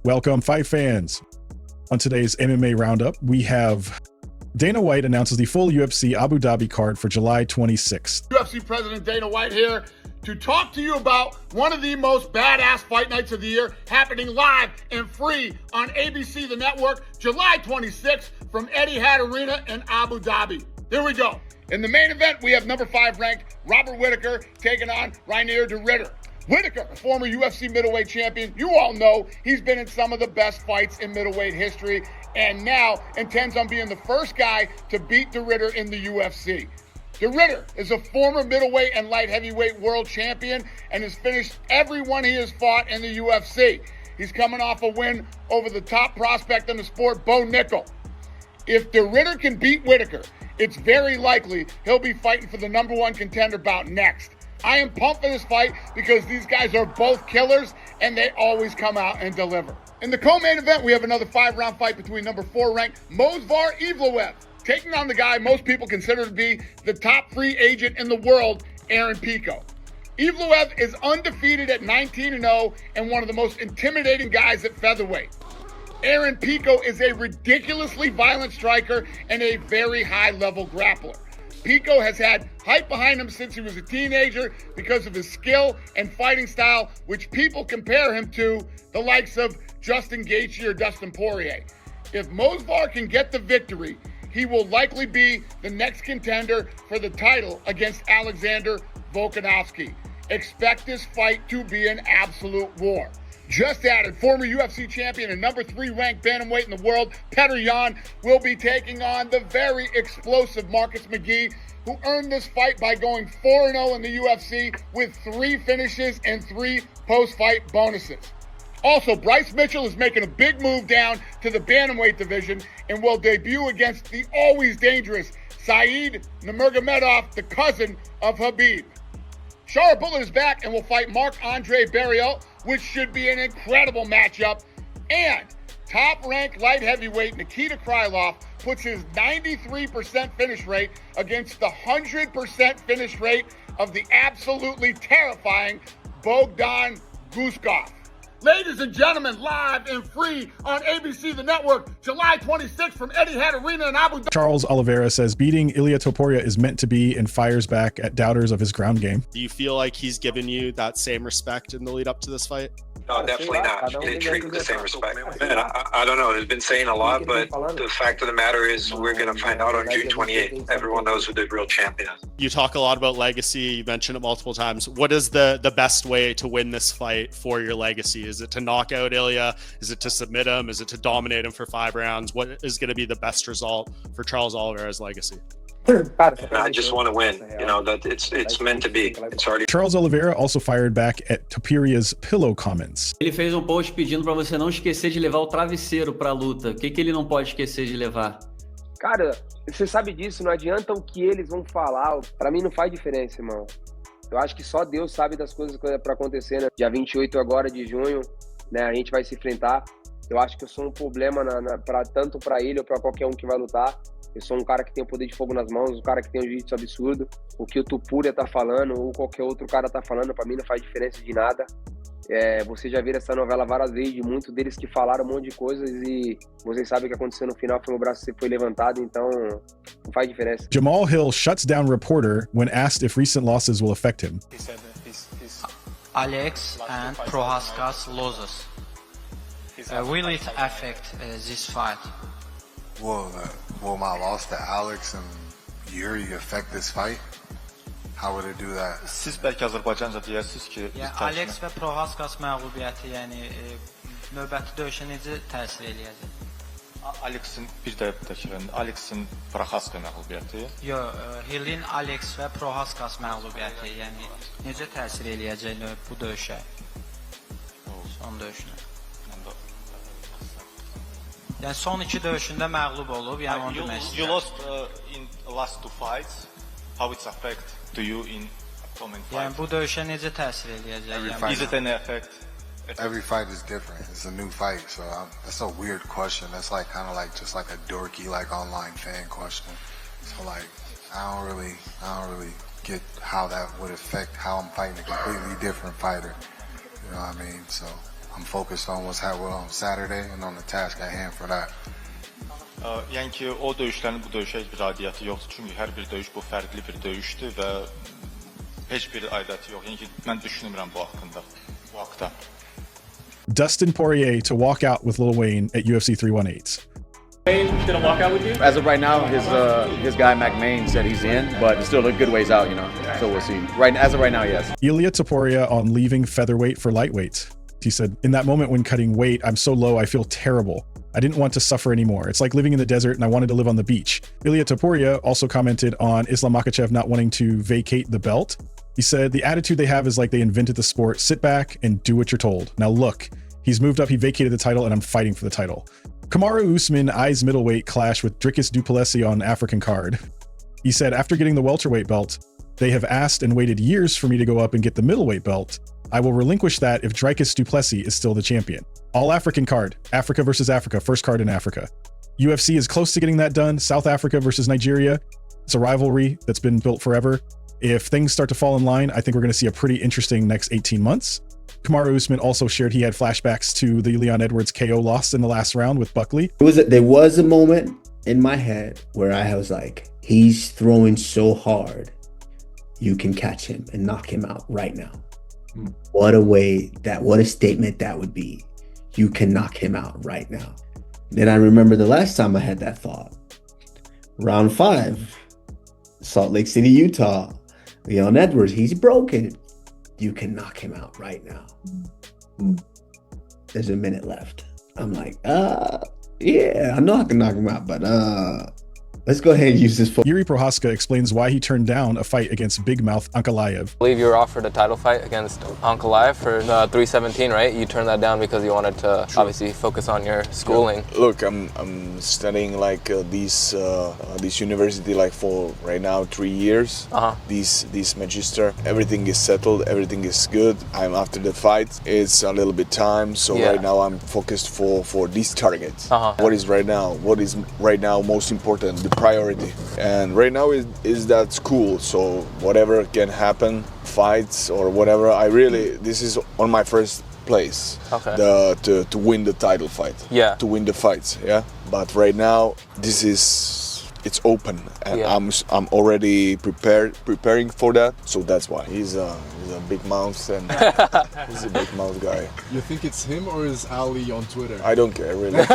Welcome, fight fans. On today's MMA Roundup, we have Dana White announces the full UFC Abu Dhabi card for July 26th. UFC President Dana White here to talk to you about one of the most badass fight nights of the year, happening live and free on ABC, the network, July 26th from Etihad Arena in Abu Dhabi. Here we go. In the main event, we have number 5 ranked Robert Whittaker taking on Reinier de Ridder. Whittaker, a former UFC middleweight champion, you all know he's been in some of the best fights in middleweight history and now intends on being the first guy to beat de Ridder in the UFC. De Ridder is a former middleweight and light heavyweight world champion and has finished everyone he has fought in the UFC. He's coming off a win over the top prospect in the sport, Bo Nickel. If de Ridder can beat Whittaker, it's very likely he'll be fighting for the number 1 contender bout next. I am pumped for this fight because these guys are both killers and they always come out and deliver. In the co-main event, we have another 5-round fight between number 4 ranked Movsar Evloev taking on the guy most people consider to be the top free agent in the world, Aaron Pico. Evloev is undefeated at 19-0 and one of the most intimidating guys at featherweight. Aaron Pico is a ridiculously violent striker and a very high-level grappler. Pico has had hype behind him since he was a teenager because of his skill and fighting style, which people compare him to the likes of Justin Gaethje or Dustin Poirier. If Movsar can get the victory, he will likely be the next contender for the title against Alexander Volkanovski. Expect this fight to be an absolute war. Just added, former UFC champion and number 3 ranked bantamweight in the world, Petr Yan, will be taking on the very explosive Marcus McGee, who earned this fight by going 4-0 in the UFC with 3 finishes and 3 post-fight bonuses. Also, Bryce Mitchell is making a big move down to the bantamweight division and will debut against the always dangerous Saeed Nurmagomedov, the cousin of Khabib. Shara Bullet is back and will fight Marc-Andre Barriault, which should be an incredible matchup. And top-ranked light heavyweight Nikita Krylov puts his 93% finish rate against the 100% finish rate of the absolutely terrifying Bogdan Guskov. Ladies and gentlemen, live and free on ABC, the network, July 26th from Etihad Arena in Abu Dhabi. Charles Oliveira says beating Ilia Topuria is meant to be and fires back at doubters of his ground game. Do you feel like he's given you that same respect in the lead up to this fight? No, definitely not. He didn't treat with the same respect. Man, I don't know. They've been saying a lot, but the fact of the matter is we're going to find out on June 28th. Everyone knows who the real champion is. You talk a lot about legacy. You mentioned it multiple times. What is the best way to win this fight for your legacy? Is it to knock out Illia? Is it to submit him? Is it to dominate him for 5 rounds? What is going to be the best result for Charles Oliveira's legacy? I just want to win. You know, that it's meant to be. It's already. Charles Oliveira also fired back at Topuria's pillow comments. Ele fez post pedindo para você não esquecer de levar o travesseiro para a luta. O que ele não pode esquecer de levar? Cara, você sabe disso, não adianta o que eles vão falar. Para mim não faz diferença, irmão. Eu acho que só Deus sabe das coisas para acontecer, né? Dia 28 agora de junho, né? A gente vai se enfrentar. Eu acho que eu sou um problema tanto para ele ou para qualquer um que vai lutar. Eu sou um cara que tem o poder de fogo nas mãos, um cara que tem um jiu-jitsu absurdo. O que o Topuria tá falando ou qualquer outro cara tá falando, pra mim não faz diferença de nada. Você já viu essa novela várias vezes, de muitos deles que falaram um monte de coisas e vocês sabem o que aconteceu no final, foi o braço que foi levantado, então não faz diferença. Jamahal Hill shuts down reporter when asked if recent losses will affect him. He said Alex and Prochazka's losses. Will it affect this fight? Will my loss to Alex and Yuri affect this fight? How would it do that? Siz belki Azərbaycanca deyərsiniz ki, yəni Alex və Prochazkas məğlubiyyəti, yəni növbəti döyüşə necə təsir eləyəcək? Alex'in bir də təkrar, Alex'in Prochazka məğlubiyyəti. Yox, Hill'in Alex və Prochazkas məğlubiyyəti, yəni necə təsir eləyəcək bu döyüşə? Son döyüşünə. Yəni son 2 döyüşündə məğlub olub, yəni onu demək istəyirəm. You lost in last 2 fights. How it's affect to you in upcoming fights? Yəni bu döyüşə necə təsir eləyəcək? Is it any effect? Every fight is different. It's a new fight, so that's a weird question. That's like kind of like just like a dorky like online fan question. So like I don't really get how that would affect how I'm fighting a completely different fighter. You know what I mean? So I'm focused on what's happening on Saturday and on the task at hand for that. Yəni ki, o döyüşlərin bu döyüşə heç bir aidiyyəti yoxdur. Çünki hər bir döyüş bu fərqli bir döyüşdür və heç bir aidiyyəti yox. Yəni ki, mən düşünmürəm bu haqda. Dustin Poirier to walk out with Lil Wayne at UFC 318. Wayne gonna walk out with you? As of right now, his guy McMahon said he's in, but it's still a good ways out, you know. So we'll see. As of right now, yes. Ilia Topuria on leaving featherweight for lightweight. He said, "In that moment when cutting weight, I'm so low, I feel terrible. I didn't want to suffer anymore. It's like living in the desert and I wanted to live on the beach." Ilia Topuria also commented on Islam Makhachev not wanting to vacate the belt. He said, "The attitude they have is like they invented the sport. Sit back and do what you're told. Now look, he's moved up, he vacated the title, and I'm fighting for the title." Kamaru Usman eyes middleweight clash with Dricus Du Plessis on African card. He said, "After getting the welterweight belt, they have asked and waited years for me to go up and get the middleweight belt. I will relinquish that if Dricus Du Plessis is still the champion." All African card, Africa versus Africa, first card in Africa. UFC is close to getting that done. South Africa versus Nigeria. It's a rivalry that's been built forever. If things start to fall in line, I think we're going to see a pretty interesting next 18 months. Kamaru Usman also shared he had flashbacks to the Leon Edwards KO loss in the last round with Buckley. There was a moment in my head where I was like, he's throwing so hard, you can catch him and knock him out right now. What a statement that would be. You can knock him out right now. Then I remember the last time I had that thought. Round 5, Salt Lake City, Utah. Leon Edwards, he's broken. You can knock him out right now. There's a minute left. I'm like, yeah, I know I can knock him out, but let's go ahead and use this. Jiri Prochazka explains why he turned down a fight against big mouth Ankalaev. I believe you were offered a title fight against Ankalaev for 317, right? You turned that down because you wanted to obviously focus on your schooling. Look, I'm studying like this university like for right now 3 years. This magister, everything is settled, everything is good. I'm after the fight. It's a little bit time, so right now I'm focused for this target. What is right now? What is right now most important? The priority, and right now is that school, so whatever can happen, fights or whatever, this is on my first place, to win the title fight, to win the fights, but right now it's open, and I'm already preparing for that, so that's why he's a big mouth, and he's a big mouth guy. You think it's him or is Ali on Twitter? I don't care really.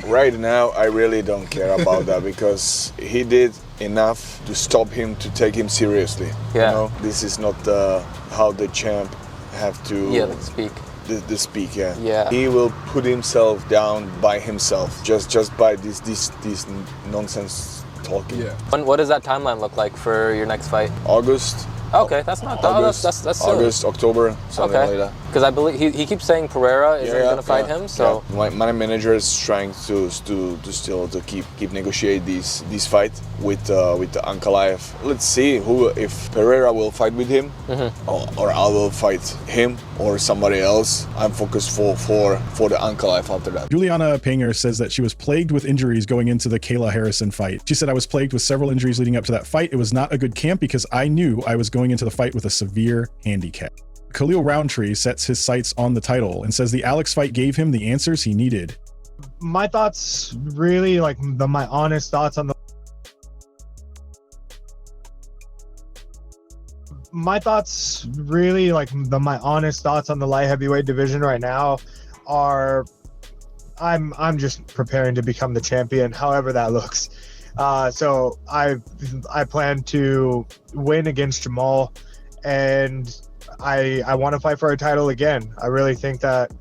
right now I really don't care about that, because he did enough to stop him, to take him seriously. You know, this is not how the champ have to speak. The speak, he will put himself down by himself, just by this nonsense talking. What does that timeline look like for your next fight? August. Okay, that's not that's August, October, something like that. Because I believe he keeps saying Pereira isn't going to fight him. So my manager is trying to still keep negotiate this fight with the Ankalaev. Let's see if Pereira will fight with him, or I will fight him or somebody else. I'm focused for the Ankalaev after that. Julianna Peña says that she was plagued with injuries going into the Kayla Harrison fight. She said, "I was plagued with several injuries leading up to that fight. It was not a good camp because I knew I was going into the fight with a severe handicap." Khalil Rountree sets his sights on the title and says the Alex fight gave him the answers he needed. My thoughts really, my honest thoughts on the light heavyweight division right now are I'm just preparing to become the champion, however that looks. So I plan to win against Jamahal, and I want to fight for a title again. I really think that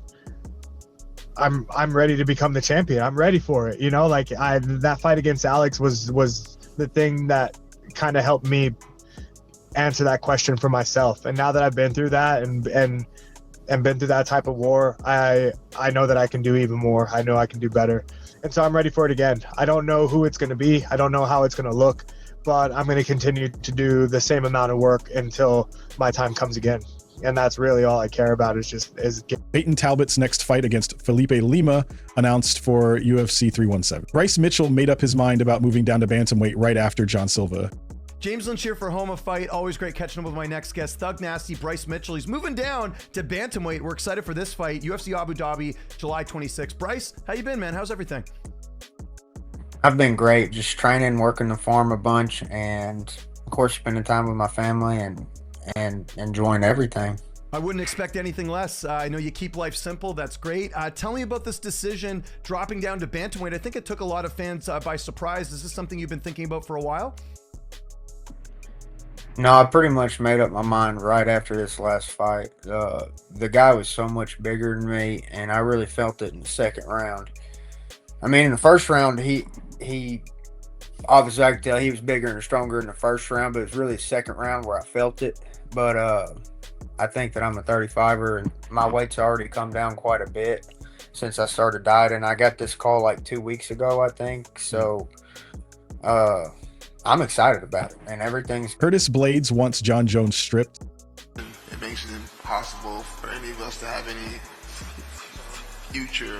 I'm ready to become the champion. I'm ready for it. You know, that fight against Alex was the thing that kind of helped me answer that question for myself. And now that I've been through that and been through that type of war, I know that I can do even more. I know I can do better. And so I'm ready for it again. I don't know who it's going to be. I don't know how it's going to look, but I'm going to continue to do the same amount of work until my time comes again. And that's really all I care about is Peyton Talbot's next fight against Felipe Lima announced for UFC 317. Bryce Mitchell made up his mind about moving down to bantamweight right after John Silva. James Lynch here for Home of Fight. Always great catching up with my next guest, Thug Nasty Bryce Mitchell. He's moving down to bantamweight. We're excited for this fight, UFC Abu Dhabi, July 26th. Bryce, how you been, man? How's everything? I've been great. Just training, working the farm a bunch, and of course spending time with my family and enjoying everything. I wouldn't expect anything less. I know you keep life simple. That's great. Tell me about this decision, dropping down to bantamweight. I think it took a lot of fans by surprise. Is this something you've been thinking about for a while? No, I pretty much made up my mind right after this last fight. The guy was so much bigger than me, and I really felt it in the second round. I mean, in the first round, he obviously I could tell he was bigger and stronger in the first round, but it was really the second round where I felt it. But I think that I'm a 35er, and my weight's already come down quite a bit since I started dieting. I got this call like 2 weeks ago, I think. So I'm excited about it, and everything's... Curtis Blaydes wants Jon Jones stripped. It makes it impossible for any of us to have any future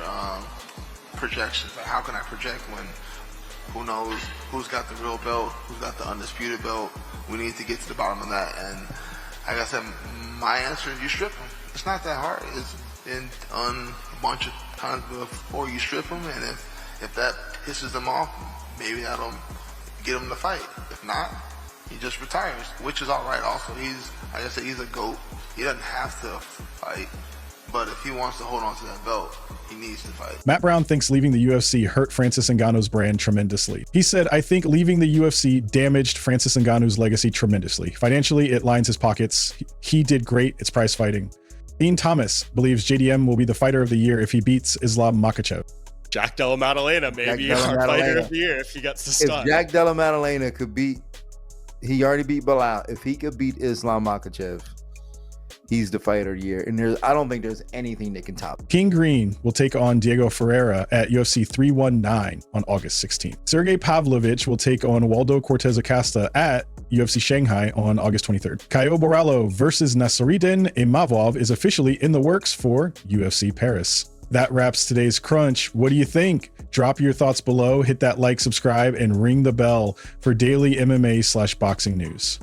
projections. Like, how can I project when who knows who's got the real belt, who's got the undisputed belt? We need to get to the bottom of that. And like I said, my answer is you strip them. It's not that hard. It's been done a bunch of times before. You strip them, and if that pisses them off, maybe that'll get him to fight. If not, he just retires, which is all right. Also, he's, like I said, he's a GOAT. He doesn't have to fight, but if he wants to hold on to that belt, he needs to fight. Matt Brown thinks leaving the UFC hurt Francis Ngannou's brand tremendously. He said, I think leaving the UFC damaged Francis Ngannou's legacy tremendously. Financially, it lines his pockets. He did great. It's prize fighting. Dean Thomas believes JDM will be the fighter of the year if he beats Islam Makhachev. Jack Della Maddalena, maybe our fighter of the year if he gets the start. If Jack Della Maddalena could beat, he already beat Bilal. If he could beat Islam Makhachev, he's the fighter of the year. And I don't think there's anything that can top. King Green will take on Diego Ferreira at UFC 319 on August 16th. Sergey Pavlovich will take on Waldo Cortez Acosta at UFC Shanghai on August 23rd. Caio Borralho versus Nassourdine Imavov is officially in the works for UFC Paris. That wraps today's crunch. What do you think? Drop your thoughts below, hit that like, subscribe, and ring the bell for daily MMA/boxing news.